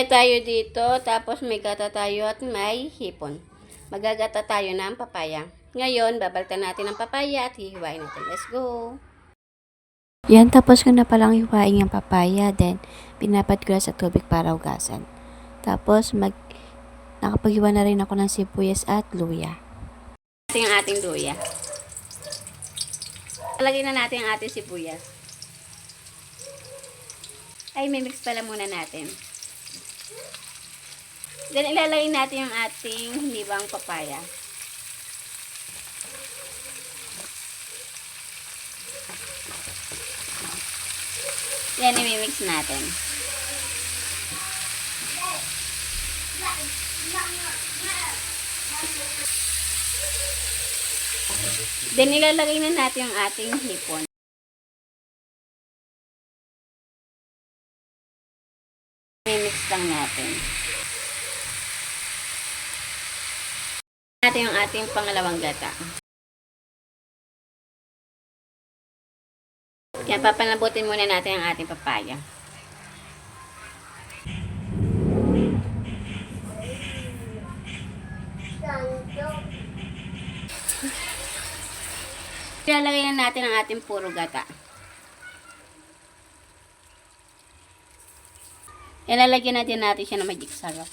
tayo dito, tapos may gata tayo at may hipon. Magagata tayo ng papaya. Ngayon, babaltan natin ang papaya at hihiwain natin. Let's go! Yan, tapos ko na palang hiwain yung papaya, then pinapat ko na sa tubig para hugasan. Tapos, nakapaghiwa na rin ako ng sibuyas at luya. Natin ang ating luya. Lagyan na natin ang ating sibuyas. Ay, may mix pala muna natin. Then, ilalagay natin yung ating hinibang papaya. Yan, i-mix natin. Then, ilalagay na natin yung ating hipon. I-mix lang natin. Natin yung ating pangalawang gata. Yan, papanabutin muna natin ang ating papaya. Ilalagay na natin ang ating puro gata. Ilalagyan na din natin siya ng magic sarap.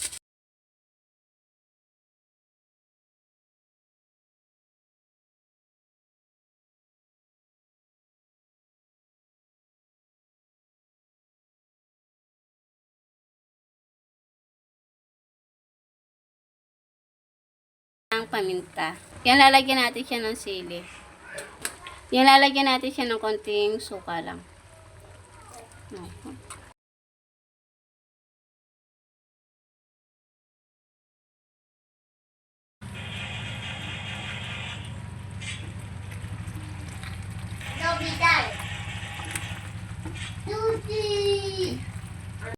Ang paminta. Yan, lalagyan natin siya ng sili. Yan, lalagyan natin siya ng konting suka lang.